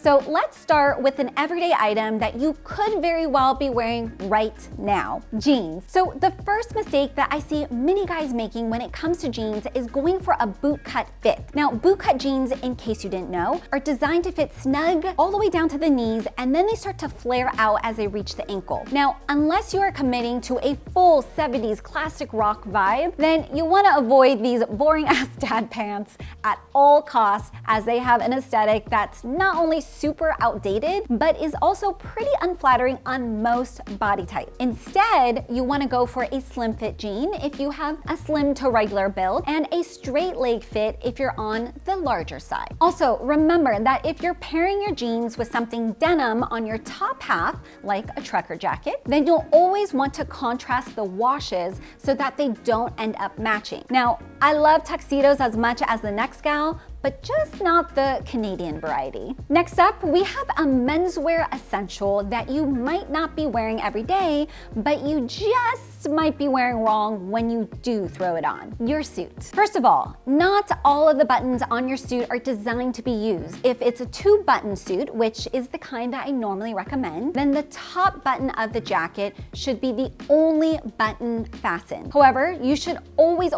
So let's start with an everyday item that you could very well be wearing right now, jeans. So the first mistake that I see many guys making when it comes to jeans is going for a boot cut fit. Now, boot cut jeans, in case you didn't know, are designed to fit snug all the way down to the knees, and then they start to flare out as they reach the ankle. Now, unless you are committing to a full 70s classic rock vibe, then you want to avoid these boring ass dad pants at all costs, as they have an aesthetic that's not only super outdated, but is also pretty unflattering on most body types. Instead, you want to go for a slim fit jean if you have a slim to regular build, and a straight leg fit if you're on the larger side. Also, remember that if you're pairing your jeans with something denim on your top half, like a trucker jacket, then you'll always want to contrast the washes so that they don't end up matching. Now, I love tuxedos as much as the next gal, but just not the Canadian variety. Next up, we have a menswear essential that you might not be wearing every day, but you just might be wearing wrong when you do throw it on: your suit. First of all, not all of the buttons on your suit are designed to be used. If it's a 2-button suit, which is the kind that I normally recommend, then the top button of the jacket should be the only button fastened. However, you should always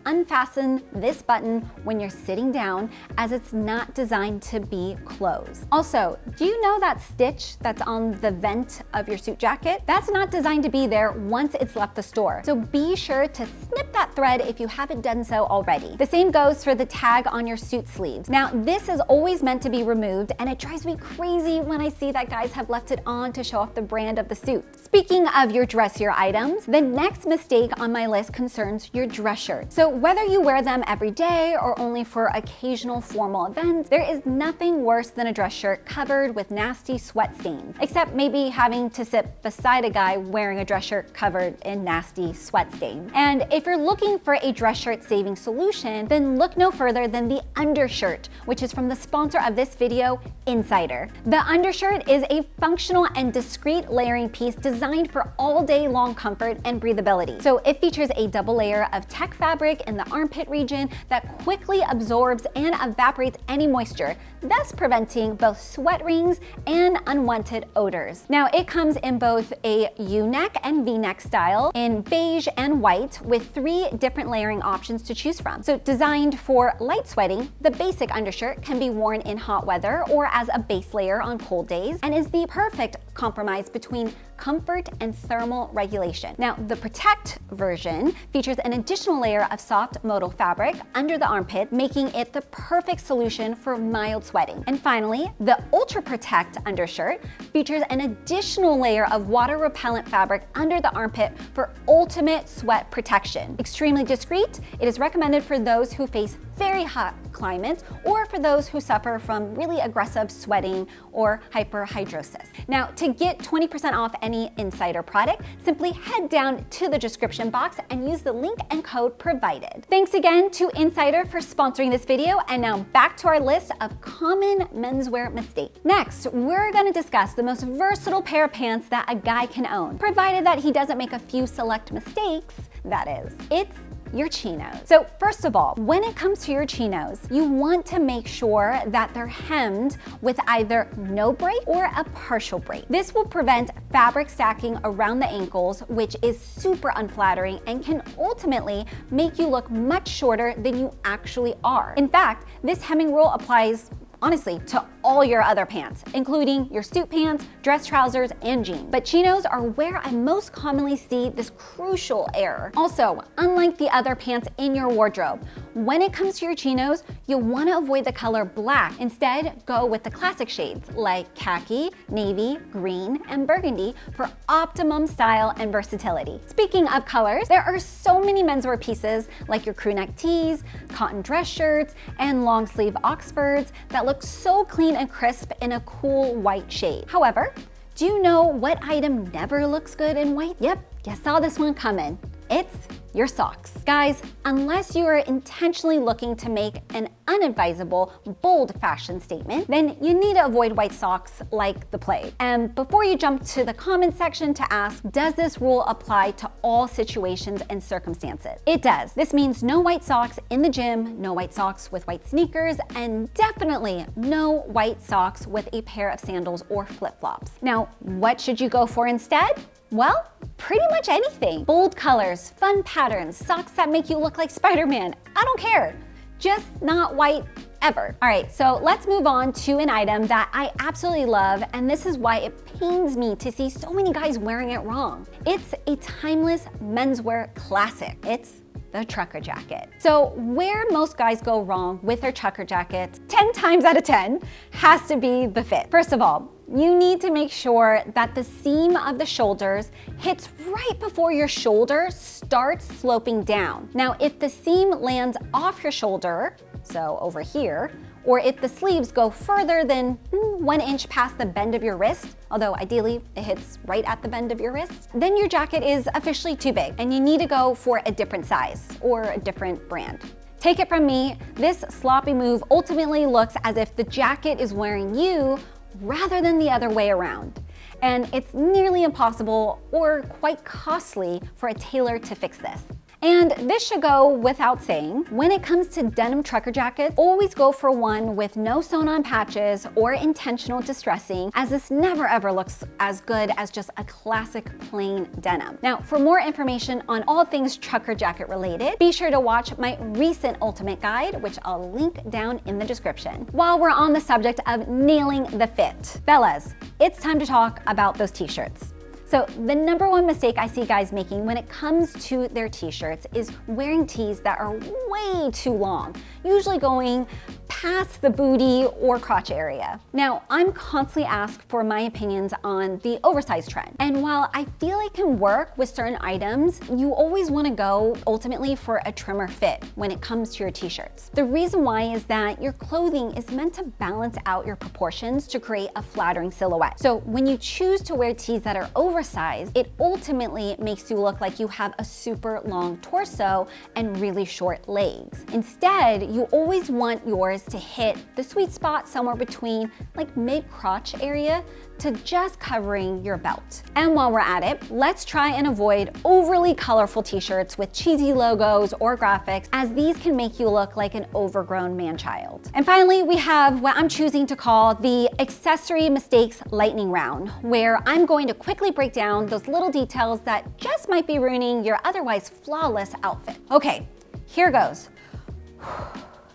unfasten this button when you're sitting down, as it's not designed to be closed. Also, do you know that stitch that's on the vent of your suit jacket? That's not designed to be there once it's left the store. So be sure to snip that thread if you haven't done so already. The same goes for the tag on your suit sleeves. Now, this is always meant to be removed, and it drives me crazy when I see that guys have left it on to show off the brand of the suit. Speaking of your dressier items, the next mistake on my list concerns your dress shirts. So whether you wear them every day or only for occasional formal events, there is nothing worse than a dress shirt covered with nasty sweat stains, except maybe having to sit beside a guy wearing a dress shirt covered in nasty sweat stains. And if you're looking for a dress shirt saving solution, then look no further than the undershirt, which is from the sponsor of this video, Insider. The undershirt is a functional and discreet layering piece designed for all day long comfort and breathability. So it features a double layer of tech fabric in the armpit region that quickly absorbs and evaporates any moisture, thus preventing both sweat rings and unwanted odors. Now, it comes in both a U-neck and V-neck style in beige and white, with 3 different layering options to choose from. So designed for light sweating, the basic undershirt can be worn in hot weather or as a base layer on cold days, and is the perfect compromise between comfort and thermal regulation. Now, the Protect version features an additional layer of soft modal fabric under the armpit, making it the perfect solution for mild sweating. And finally, the Ultra Protect undershirt features an additional layer of water repellent fabric under the armpit for ultimate sweat protection. Extremely discreet, it is recommended for those who face very hot climates or for those who suffer from really aggressive sweating or hyperhidrosis. Now, to get 20% off any Insider product, simply head down to the description box and use the link and code provided. Thanks again to Insider for sponsoring this video, and now back to our list of common menswear mistakes. Next, we're going to discuss the most versatile pair of pants that a guy can own, provided that he doesn't make a few select mistakes, that is. It's your chinos. So first of all, when it comes to your chinos, you want to make sure that they're hemmed with either no break or a partial break. This will prevent fabric stacking around the ankles, which is super unflattering and can ultimately make you look much shorter than you actually are. In fact, this hemming rule applies honestly to all your other pants, including your suit pants, dress trousers, and jeans. But chinos are where I most commonly see this crucial error. Also, unlike the other pants in your wardrobe, when it comes to your chinos, you'll want to avoid the color black. Instead, go with the classic shades like khaki, navy, green, and burgundy for optimum style and versatility. Speaking of colors, there are so many menswear pieces like your crew neck tees, cotton dress shirts, and long sleeve Oxfords that look so clean and crisp in a cool white shade. However, do you know what item never looks good in white? Yep, you saw this one coming. It's your socks. Guys, unless you are intentionally looking to make an unadvisable, bold fashion statement, then you need to avoid white socks like the plague. And before you jump to the comment section to ask, does this rule apply to all situations and circumstances? It does. This means no white socks in the gym, no white socks with white sneakers, and definitely no white socks with a pair of sandals or flip-flops. Now, what should you go for instead? Well, pretty much anything. Bold colors, fun patterns, socks that make you look like Spider-Man. I don't care. Just not white ever. All right, so let's move on to an item that I absolutely love, and this is why it pains me to see so many guys wearing it wrong. It's a timeless menswear classic. It's the trucker jacket. So where most guys go wrong with their trucker jackets, 10 times out of 10, has to be the fit. First of all, you need to make sure that the seam of the shoulders hits right before your shoulder starts sloping down. Now, if the seam lands off your shoulder, so over here, or if the sleeves go further than 1 inch past the bend of your wrist, although ideally it hits right at the bend of your wrist, then your jacket is officially too big and you need to go for a different size or a different brand. Take it from me, this sloppy move ultimately looks as if the jacket is wearing you rather than the other way around. And it's nearly impossible or quite costly for a tailor to fix this. And this should go without saying, when it comes to denim trucker jackets, always go for one with no sewn-on patches or intentional distressing, as this never ever looks as good as just a classic plain denim. Now, for more information on all things trucker jacket related, be sure to watch my recent ultimate guide, which I'll link down in the description. While we're on the subject of nailing the fit, fellas, it's time to talk about those t-shirts. So the number one mistake I see guys making when it comes to their t-shirts is wearing tees that are way too long, usually going past the booty or crotch area. Now, I'm constantly asked for my opinions on the oversized trend. And while I feel it can work with certain items, you always want to go ultimately for a trimmer fit when it comes to your t-shirts. The reason why is that your clothing is meant to balance out your proportions to create a flattering silhouette. So when you choose to wear tees that are oversized, it ultimately makes you look like you have a super long torso and really short legs. Instead, you always want yours to hit the sweet spot somewhere between like mid-crotch area to just covering your belt. And while we're at it, let's try and avoid overly colorful t-shirts with cheesy logos or graphics, as these can make you look like an overgrown man-child. And finally, we have what I'm choosing to call the accessory mistakes lightning round, where I'm going to quickly break down those little details that just might be ruining your otherwise flawless outfit. Okay, here goes.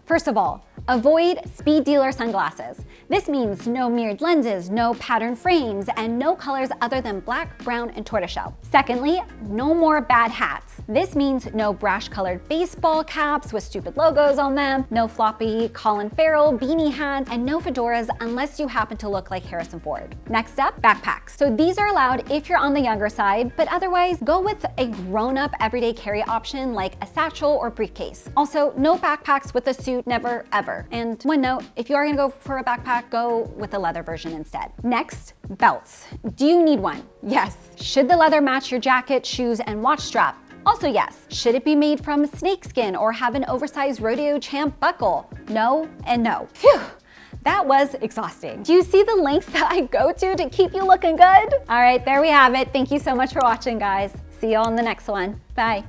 First of all, avoid speed dealer sunglasses. This means no mirrored lenses, no patterned frames, and no colors other than black, brown, and tortoiseshell. Secondly, no more bad hats. This means no brash colored baseball caps with stupid logos on them, no floppy Colin Farrell beanie hats, and no fedoras unless you happen to look like Harrison Ford. Next up, backpacks. So these are allowed if you're on the younger side, but otherwise go with a grown-up everyday carry option like a satchel or briefcase. Also, no backpacks with a suit, never ever. And one note, if you are gonna go for a backpack, go with the leather version instead. Next, belts. Do you need one? Yes. Should the leather match your jacket, shoes, and watch strap? Also yes. Should it be made from snakeskin or have an oversized rodeo champ buckle? No and no. Phew. That was exhausting. Do you see the lengths that I go to keep you looking good? All right, there we have it. Thank you so much for watching, guys. See you on the next one. Bye.